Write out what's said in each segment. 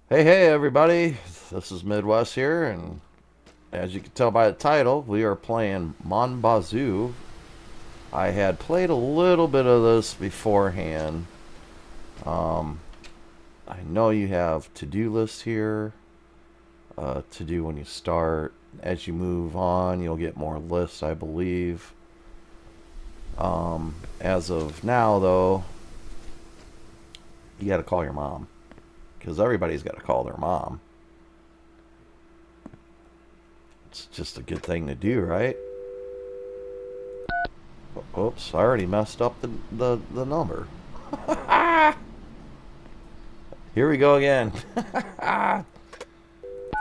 Hey everybody, this is Midwest here, and as you can tell by the title, we are playing MON BAZOU. I had played a little bit of this beforehand. I know you have to-do lists here to do when you start. As you move on, you'll get more lists, I believe. As of now, though, you got to call your mom. Because everybody's got to call their mom. It's just a good thing to do, right? Oops, I already messed up the number. Here we go again.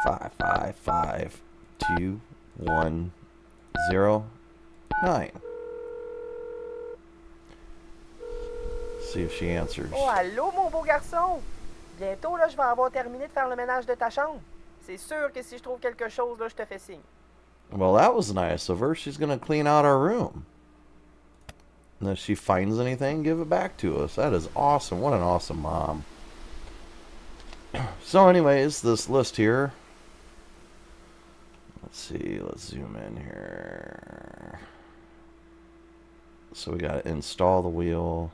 5552109. See if she answers. Oh, allô, mon beau garçon! Bientôt, là, je vais avoir terminé de faire le ménage de ta chambre. C'est sûr que si je trouve quelque chose, là, je te fais signe. Well, that was nice of her. She's going to clean out our room. And if she finds anything, give it back to us. That is awesome. What an awesome mom. So anyways, this list here. Let's see. Let's zoom in here. So we got to install the wheel.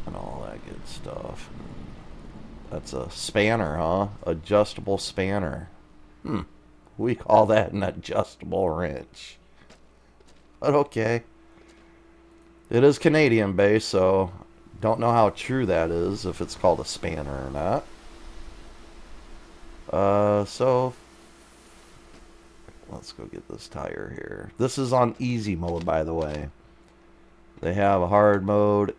And all that good stuff. That's a spanner, huh? Adjustable spanner. We call that an adjustable wrench. But okay. It is Canadian based, so don't know how true that is, if it's called a spanner or not. So let's go get this tire here. This is on easy mode, by the way. They have a hard mode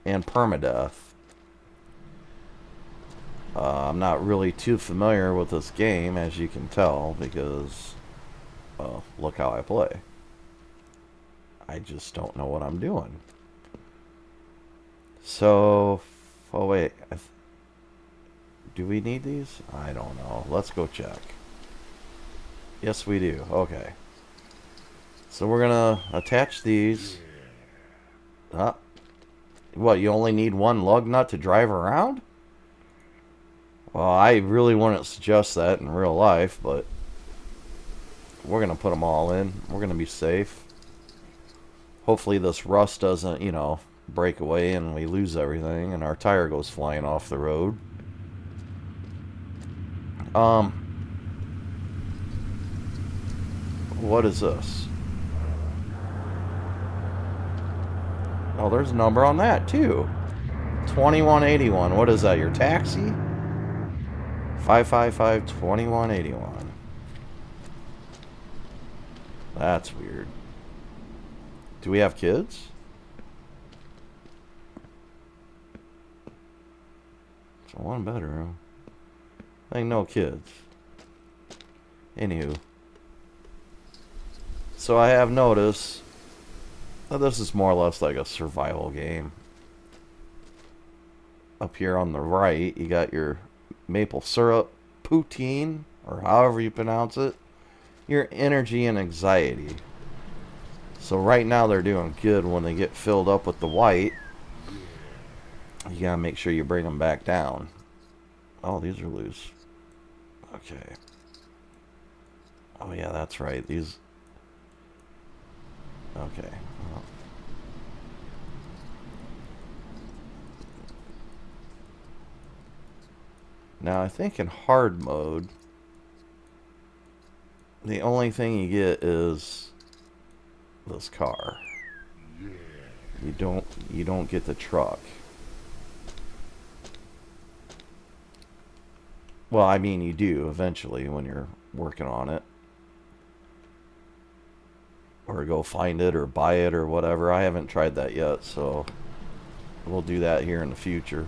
and permadeath. I'm not really too familiar with this game, as you can tell, because look how I play. I just don't know what I'm doing. So, oh wait, do we need these? I don't know. Let's go check. Yes, we do. Okay. So we're gonna attach these. What, you only need one lug nut to drive around? Well, I really wouldn't suggest that in real life, but we're going to put them all in. We're going to be safe. Hopefully this rust doesn't, you know, break away and we lose everything and our tire goes flying off the road. What is this? Oh, there's a number on that, too. 2181. What is that, your taxi? 555-2181. That's weird. Do we have kids? It's a one bedroom. I think no kids. Anywho. So I have noticed that this is more or less like a survival game. Up here on the right, you got your maple syrup, poutine, or however you pronounce it, your energy and anxiety. So right now they're doing good. When they get filled up with the white, you gotta make sure you bring them back down. Oh, these are loose. Okay. Oh yeah, that's right. These. Okay. Well. Now, I think in hard mode, the only thing you get is this car. You don't get the truck. Well, I mean, you do eventually when you're working on it. Or go find it or buy it or whatever. I haven't tried that yet, so we'll do that here in the future.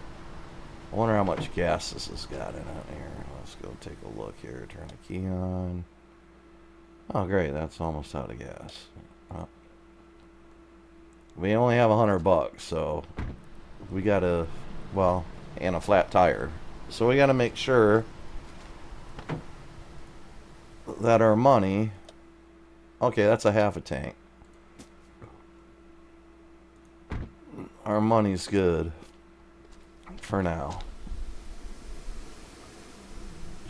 I wonder how much gas this has got in it here. Let's go take a look here. Turn the key on. Oh, great. That's almost out of gas. We only have $100, so we gotta, well, and a flat tire. So we gotta make sure that our money, okay, that's a half a tank. Our money's good for now.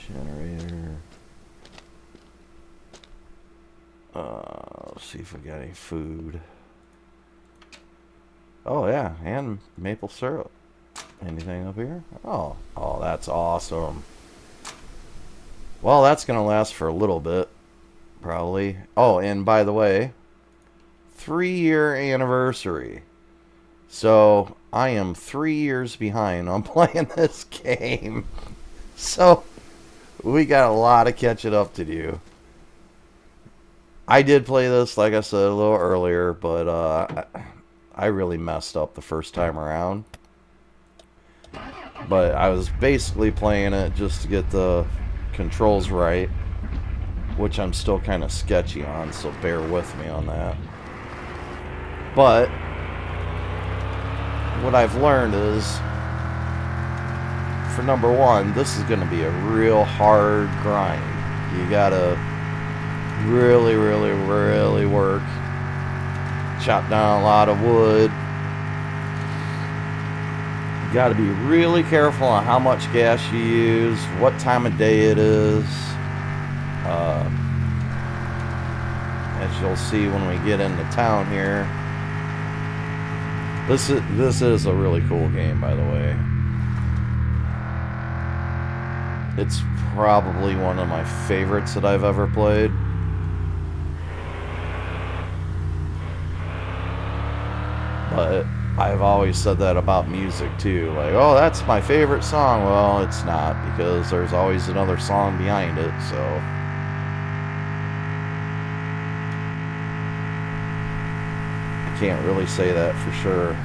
Generator. Let's see if we got any food. Oh yeah, and maple syrup. Anything up here? Oh, that's awesome. Well, that's gonna last for a little bit, probably. Oh, and by the way, 3-year anniversary. So I am 3 years behind on playing this game. So we got a lot of catching up to do. I did play this, like I said, a little earlier, but I really messed up the first time around. But I was basically playing it just to get the controls right, which I'm still kind of sketchy on, so bear with me on that. But what I've learned is, for number one, this is going to be a real hard grind. You gotta really, really, really work. Chop down a lot of wood. You got to be really careful on how much gas you use, what time of day it is. As you'll see when we get into town here, this is a really cool game, by the way. It's probably one of my favorites that I've ever played. But I've always said that about music too. Like, oh, that's my favorite song. Well, it's not, because there's always another song behind it, so. I can't really say that for sure.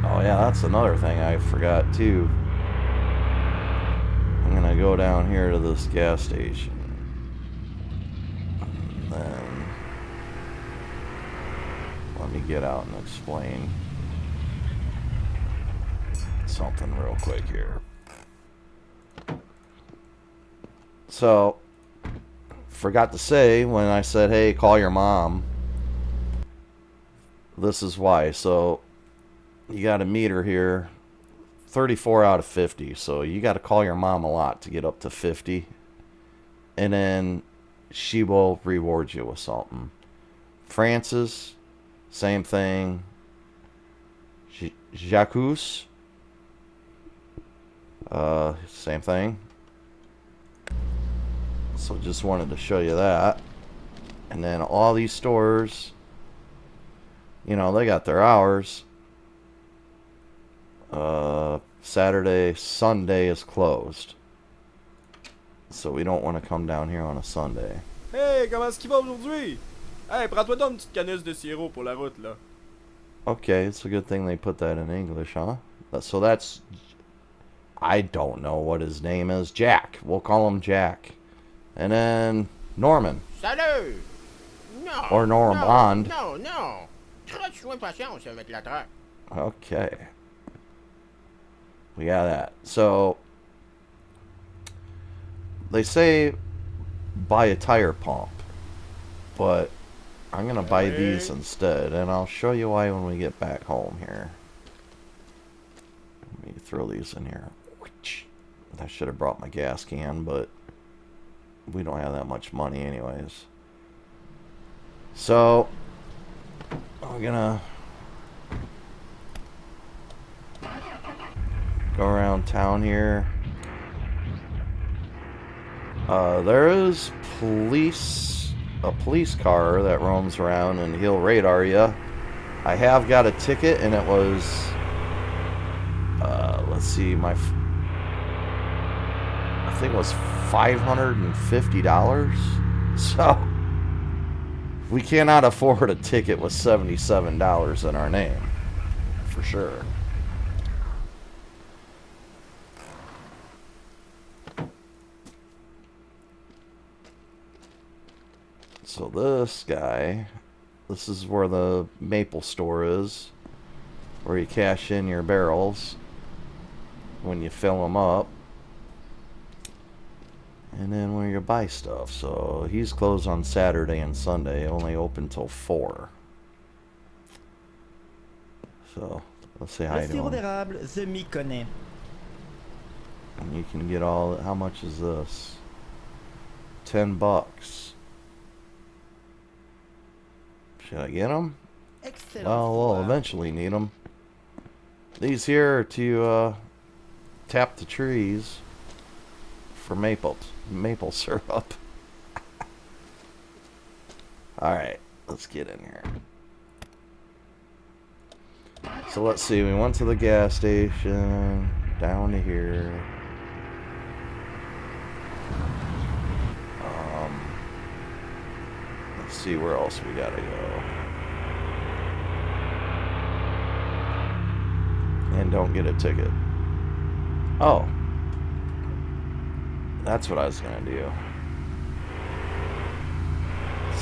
Oh yeah, that's another thing I forgot too. I'm gonna go down here to this gas station. And then let me get out and explain something real quick here. So, forgot to say when I said, hey, call your mom. This is why. So, you got a meter here, 34 out of 50. So, you got to call your mom a lot to get up to 50. And then she will reward you with something. Francis, same thing. Jacques, same thing. So just wanted to show you that. And then all these stores, you know, they got their hours. Saturday, Sunday is closed. So we don't want to come down here on a Sunday. Hey, comment est-ce qu'il va aujourd'hui? Hey, prends-toi donc une petite canisse de sirop pour la route, là. Okay, it's a good thing they put that in English, huh? So that's, I don't know what his name is. Jack. We'll call him Jack. And then Norman. Salut! Non! Or Norman Bond. Non, non! Trop de soin patience avec la traque. Okay. We got that. So, they say buy a tire pump, but I'm going to buy these instead, and I'll show you why when we get back home here. Let me throw these in here. I should have brought my gas can, but we don't have that much money anyways. So, I'm going to go around town here. There is a police car that roams around and he'll radar you. I have got a ticket, and it was, let's see, I think it was $550. So, we cannot afford a ticket with $77 in our name, for sure. So this guy, this is where the maple store is, where you cash in your barrels when you fill them up. And then where you buy stuff. So he's closed on Saturday and Sunday, only open till 4. So let's say hi Le to sirop him. d'érable, je m'y connais. And you can get all. How much is this? $10. Should I get them? Excellent. Well, we'll foire. eventually need them. These here are to tap the trees for maple syrup. Alright, let's get in here. So let's see, we went to the gas station, down to here. Let's see where else we gotta go. And don't get a ticket. Oh. That's what I was gonna do.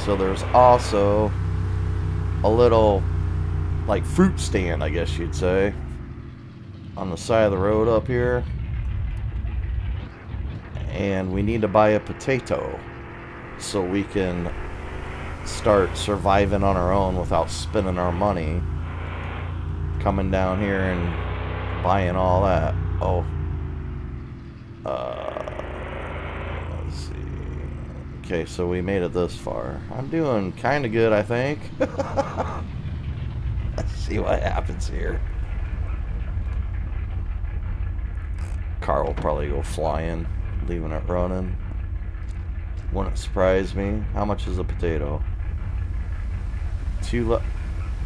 So there's also a little, like, fruit stand, I guess you'd say, on the side of the road up here. And we need to buy a potato so we can start surviving on our own without spending our money coming down here and buying all that. Oh. Let's see. Okay, so we made it this far. I'm doing kind of good, I think. Let's see what happens here. Car will probably go flying, leaving it running. Wouldn't surprise me. How much is a potato?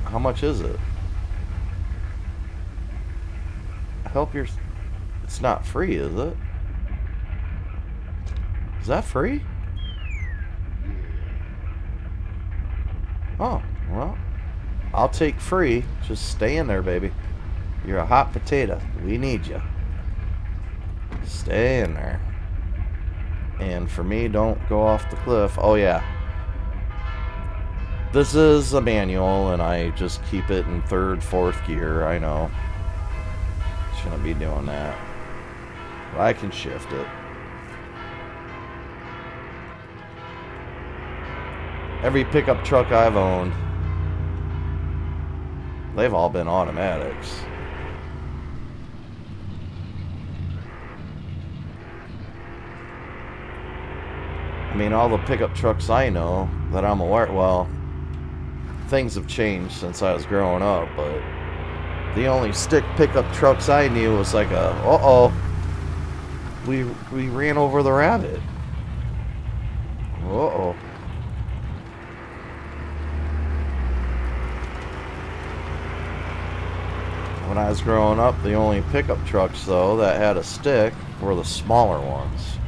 How much is it? Help your... It's not free, is it? Is that free? Oh, well, I'll take free. Just stay in there, baby. You're a hot potato. We need you. Stay in there. And for me, don't go off the cliff. Oh, yeah. This is a manual, and I just keep it in 3rd, 4th gear. I know. Shouldn't be doing that. But I can shift it. Every pickup truck I've owned, they've all been automatics. I mean, all the pickup trucks I know that I'm aware, well, things have changed since I was growing up, but the only stick pickup trucks I knew was like a, uh-oh, we ran over the rabbit. Uh-oh. When I was growing up, the only pickup trucks, though, that had a stick were the smaller ones.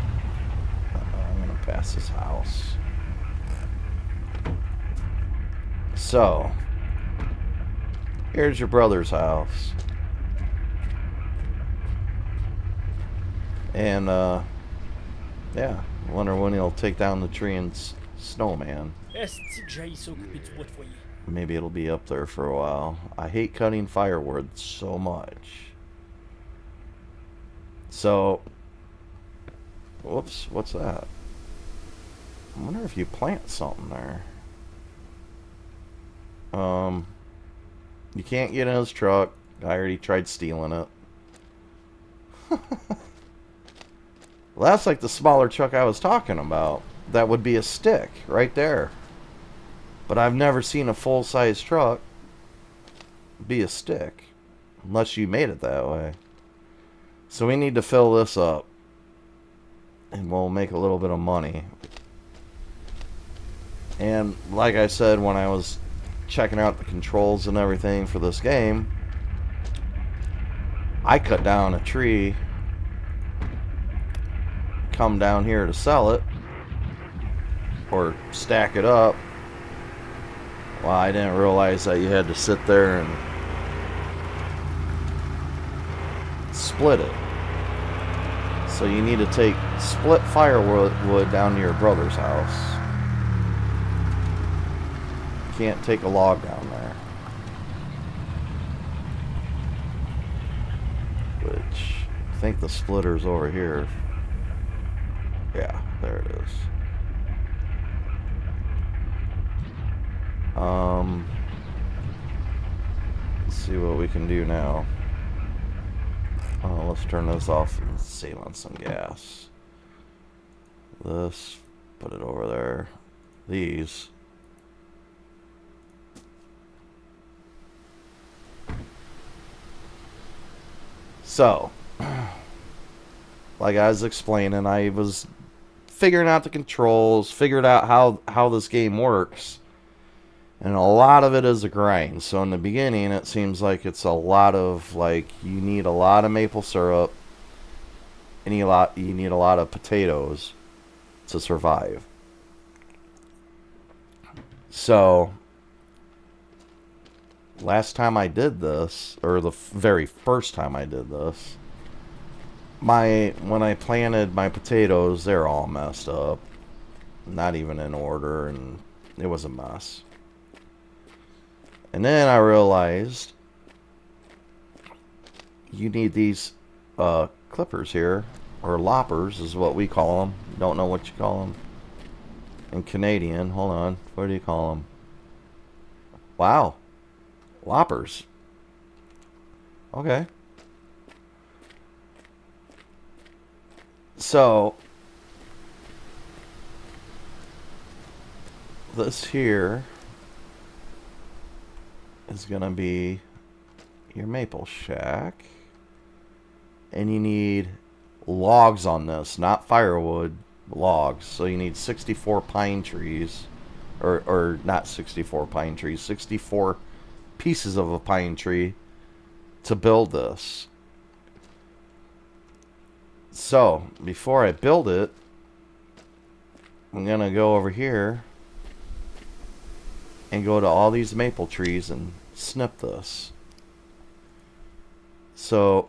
I'm going to pass this house. So, here's your brother's house. And, yeah, wonder when he'll take down the tree and snowman. Est-ce que j'aille s'occuper du bois de foyer? Maybe it'll be up there for a while. I hate cutting firewood so much. So, whoops, what's that? I wonder if you plant something there. You can't get in his truck. I already tried stealing it. Well, that's like the smaller truck I was talking about. That would be a stick right there. But I've never seen a full-size truck be a stick. Unless you made it that way. So we need to fill this up. And we'll make a little bit of money. And like I said, when I was checking out the controls and everything for this game, I cut down a tree, come down here to sell it, or stack it up. Well, I didn't realize that you had to sit there and split it. So you need to take split firewood down to your brother's house. can't take a log down there. Which, I think the splitter's over here. Yeah, there it is. Let's see what we can do now. Let's turn this off and save on some gas. This, put it over there. These. So, like I was explaining, I was figuring out the controls, figured out how this game works. And a lot of it is a grind. So in the beginning, it seems like it's a lot of, like, you need a lot of maple syrup. And you need a lot of potatoes to survive. So, last time I did this, or the very first time I did this, when I planted my potatoes, they're all messed up. Not even in order, and it was a mess. And then I realized you need these clippers here, or loppers is what we call them. Don't know what you call them in Canadian. Hold on, what do you call them? Wow, loppers. Okay. So this here is gonna be your maple shack, and you need logs on this, not firewood, logs. So you need 64 pine trees, or not 64 pine trees, 64 pieces of a pine tree to build this. So before I build it, I'm gonna go over here and go to all these maple trees and snip this. So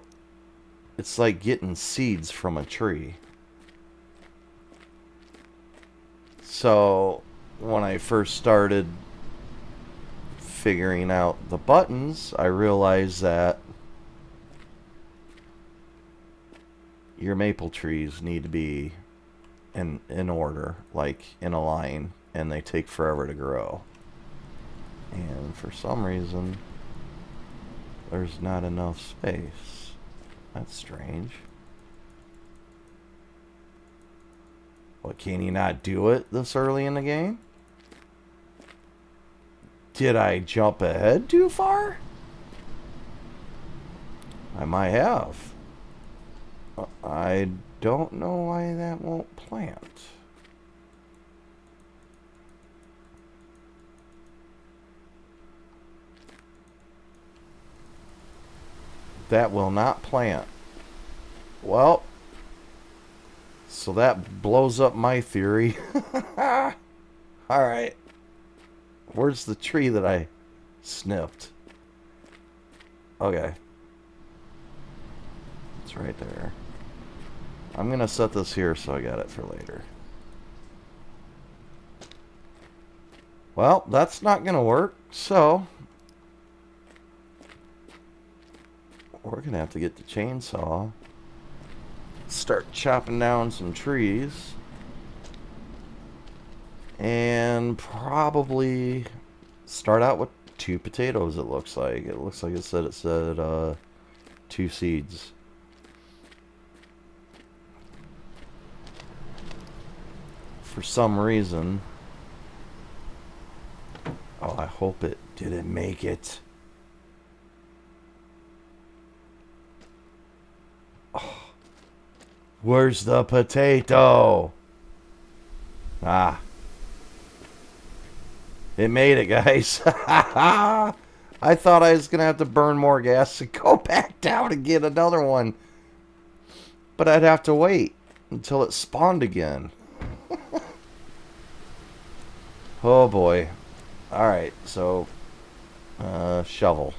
it's like getting seeds from a tree. So when I first started figuring out the buttons, I realized that your maple trees need to be in order, like in a line, and they take forever to grow. And for some reason, there's not enough space. That's strange. What, can you not do it this early in the game? Did I jump ahead too far? I might have. I don't know why that won't plant. That will not plant. Well, so that blows up my theory. Alright. Where's the tree that I snipped? Okay. It's right there. I'm gonna set this here so I got it for later. Well, that's not gonna work, so we're gonna have to get the chainsaw, start chopping down some trees, and probably start out with 2 potatoes. It looks like it said 2 seeds. For some reason, oh, I hope it didn't make it. Oh, where's the potato? Ah. It made it, guys. I thought I was going to have to burn more gas to go back down and get another one. But I'd have to wait until it spawned again. Oh boy. Alright, so shovel.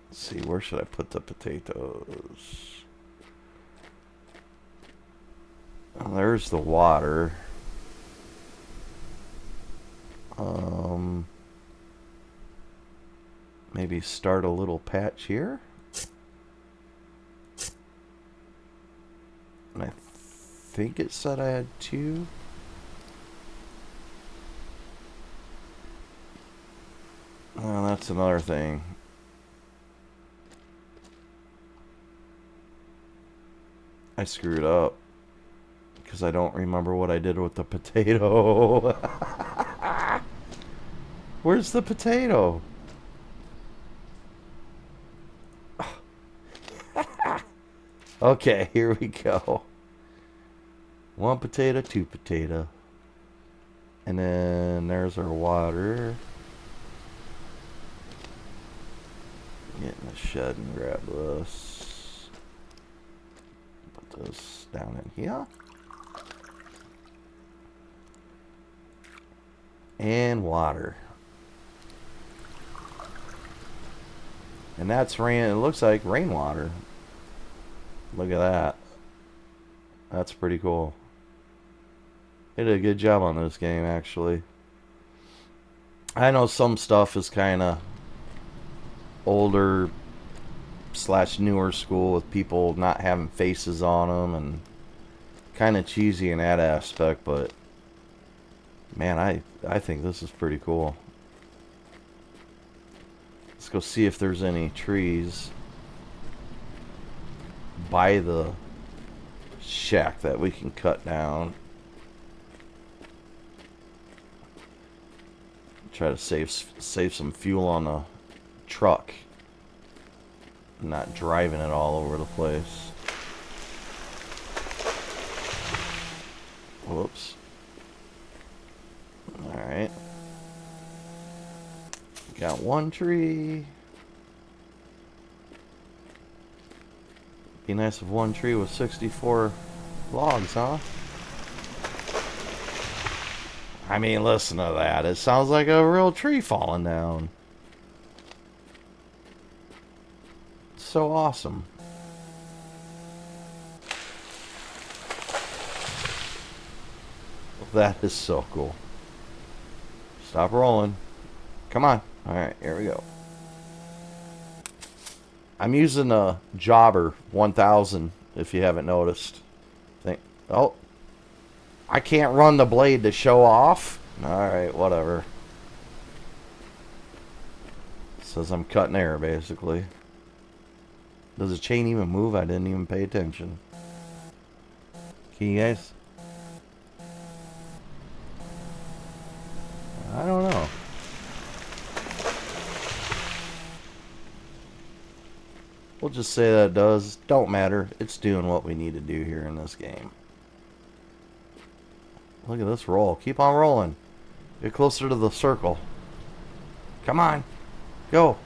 Let's see, where should I put the potatoes? Oh, there's the water. Maybe start a little patch here. And I think it said I had 2. Well, that's another thing. I screwed up because I don't remember what I did with the potato. Where's the potato? Okay, here we go. 1 potato, 2 potato. And then there's our water. Get in the shed and grab this. Put this down in here. And water. And that's rain. It looks like rainwater. Look at that. That's pretty cool. They did a good job on this game, actually. I know some stuff is kind of older / newer school with people not having faces on them and kind of cheesy in that aspect, but man, I think this is pretty cool. Let's go see if there's any trees by the shack that we can cut down. Try to save some fuel on the truck. Not driving it all over the place. Whoops. Alright. Got 1 tree. Be nice if 1 tree was 64 logs, huh? I mean, listen to that. It sounds like a real tree falling down. So awesome. That is so cool. Stop rolling. Come on. Alright, here we go. I'm using a Jobber 1000, if you haven't noticed. Oh. I can't run the blade to show off. Alright, whatever. Says I'm cutting air, basically. Does the chain even move? I didn't even pay attention. Can you guys? I don't know. We'll just say that it does. Don't matter. It's doing what we need to do here in this game. Look at this roll. Keep on rolling. Get closer to the circle. Come on. Go.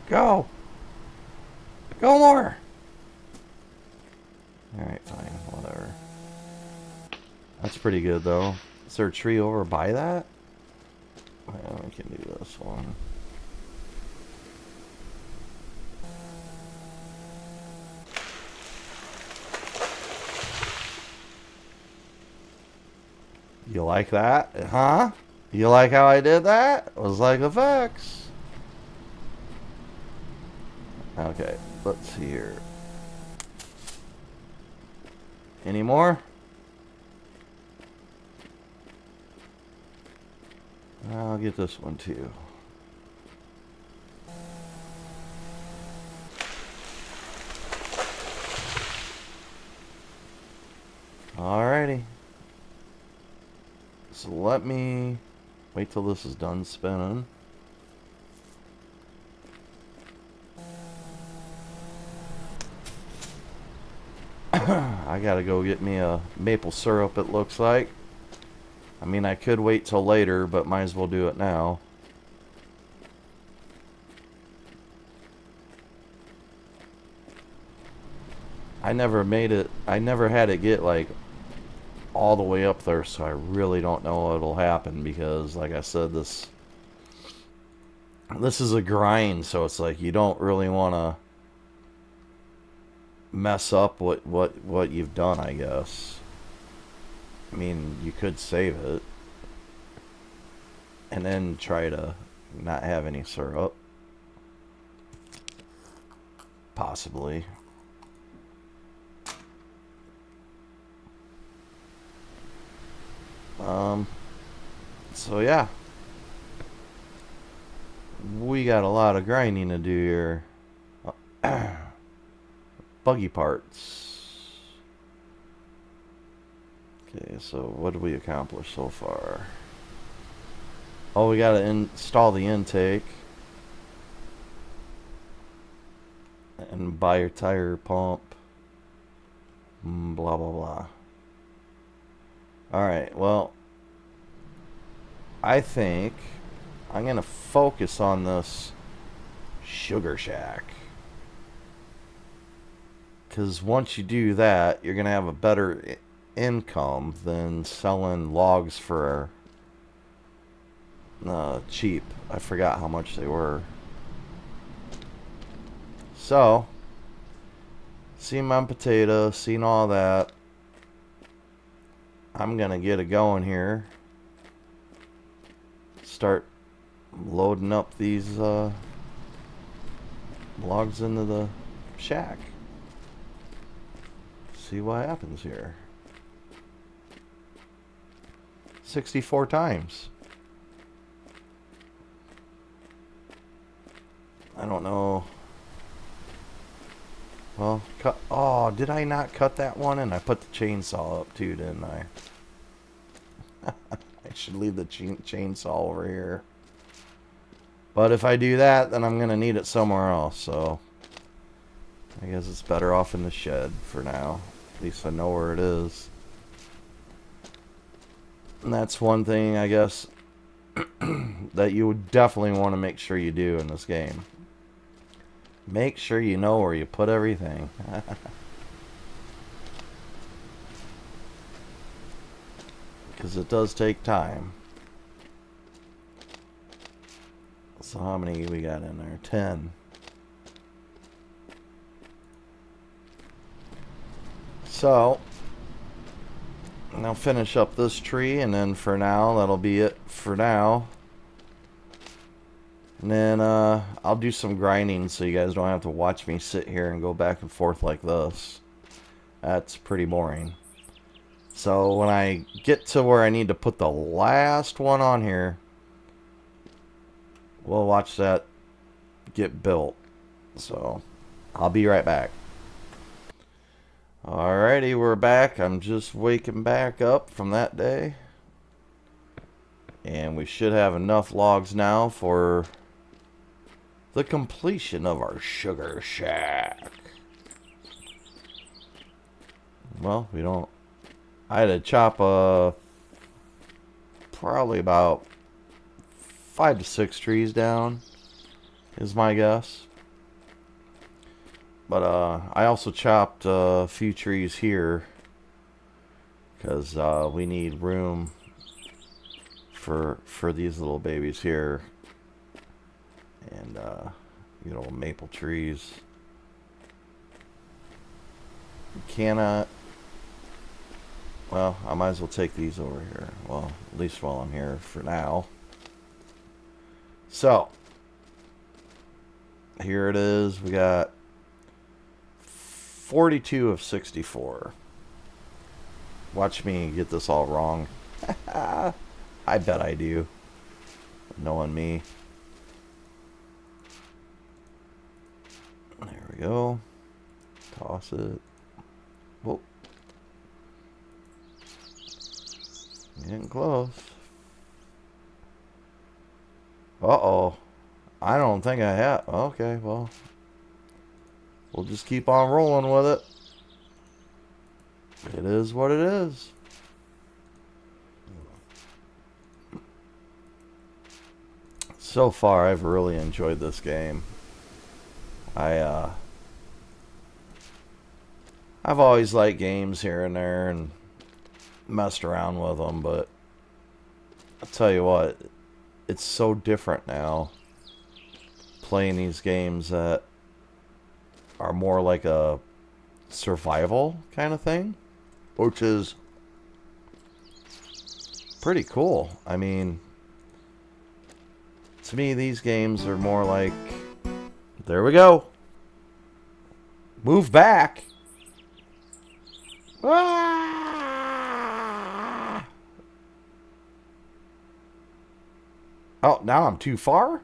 Go. Go more. Alright, fine. Whatever. That's pretty good, though. Is there a tree over by that? Well, we can do this one. You like that? Huh? You like how I did that? It was like effects. Okay, let's see here. Any more? I'll get this one too. Alrighty. So let me wait till this is done spinning. I gotta go get me a maple syrup, it looks like. I mean, I could wait till later, but might as well do it now. I never had it get like all the way up there, so I really don't know what'll happen because, like I said, this is a grind, so it's like you don't really want to mess up what you've done, I guess. I mean, you could save it. And then try to not have any syrup. Possibly. So yeah. We got a lot of grinding to do here. Buggy parts. Okay, so what did we accomplish so far? Oh, we gotta install the intake. And buy your tire pump. Blah, blah, blah. Alright, well, I think I'm going to focus on this sugar shack. Because once you do that, you're going to have a better income than selling logs for cheap. I forgot how much they were. So, seen my potato, seen all that. I'm gonna get it going here. Start loading up these logs into the shack. See what happens here. 64 times. I don't know. Well, cut. Oh, did I not cut that one? And I put the chainsaw up too, didn't I? I should leave the chainsaw over here. But if I do that, then I'm going to need it somewhere else. So I guess it's better off in the shed for now. At least I know where it is. And that's one thing, I guess, that you would definitely want to make sure you do in this game. Make sure you know where you put everything. Because it does take time. So how many we got in there? 10. So I'll finish up this tree, and then for now, that'll be it for now. And then I'll do some grinding so you guys don't have to watch me sit here and go back and forth like this. That's pretty boring. So when I get to where I need to put the last one on here, we'll watch that get built. So I'll be right back. Alrighty, we're back. I'm just waking back up from that day. And we should have enough logs now for the completion of our sugar shack. Well, we don't... I had to chop probably about 5 to 6 trees down, is my guess. But I also chopped a few trees here because we need room for these little babies here. And you know, maple trees. You cannot... Well, I might as well take these over here. Well, at least while I'm here for now. So, here it is. We got 42 of 64. Watch me get this all wrong. I bet I do. Knowing me. There we go. Toss it. Whoa. Getting close. Uh-oh. I don't think I have. Okay, well. We'll just keep on rolling with it. It is what it is. So far, I've really enjoyed this game. I've always liked games here and there and messed around with them, but I'll tell you what, it's so different now playing these games that are more like a survival kind of thing, which is pretty cool. I mean, To me, these games are more like, there we go. Move back. Ah! Oh, now I'm too far?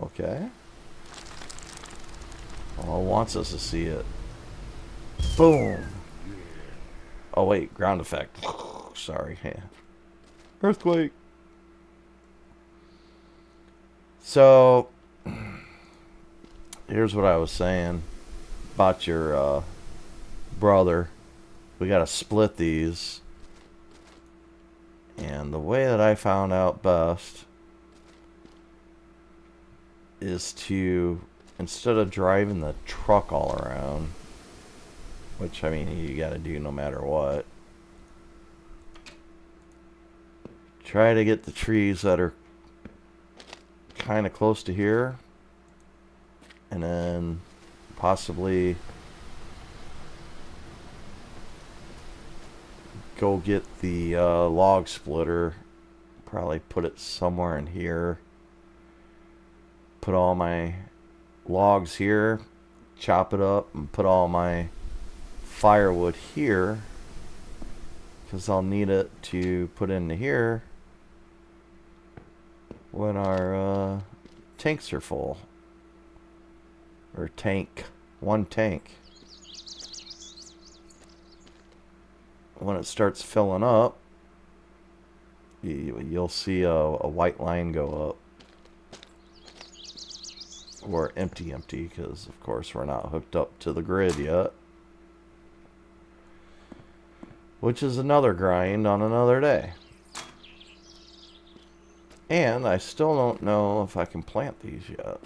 Okay. Well, it wants us to see it. Boom. Oh, wait. Ground effect. Sorry. Yeah. Earthquake. So, here's what I was saying about your brother. We got to split these. And the way that I found out best is to, instead of driving the truck all around, which, I mean, you got to do no matter what, try to get the trees that are kind of close to here, and then possibly go get the log splitter, probably put it somewhere in here, put all my logs here, chop it up, and put all my firewood here, because I'll need it to put into here when our tanks are full. Or one tank. When it starts filling up, you'll see a white line go up. Or empty, because of course we're not hooked up to the grid yet. Which is another grind on another day. And I still don't know if I can plant these yet.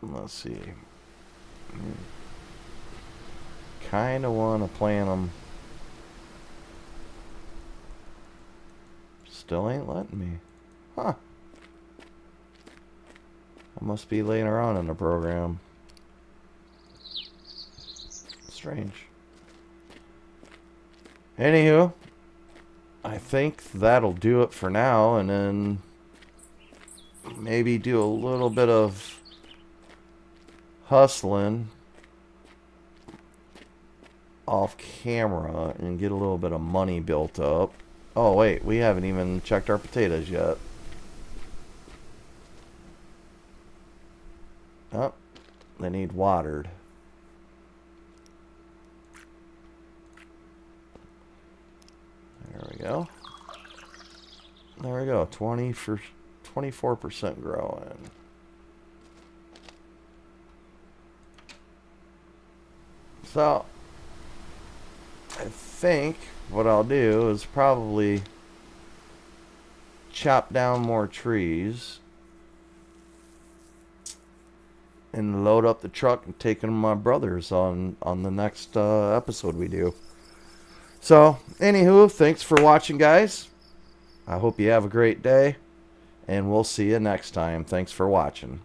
Let's see. Kind of want to plant them. Still ain't letting me. Huh. I must be later on in the program. Strange. Anywho, I think that'll do it for now, and then maybe do a little bit of hustling off camera and get a little bit of money built up. Oh wait, we haven't even checked our potatoes yet. Oh, they need watered. There we go. There we go. 24% growing. So, I think what I'll do is probably chop down more trees and load up the truck and take them to my brother's on the next episode we do. So, anywho, thanks for watching, guys. I hope you have a great day, and we'll see you next time. Thanks for watching.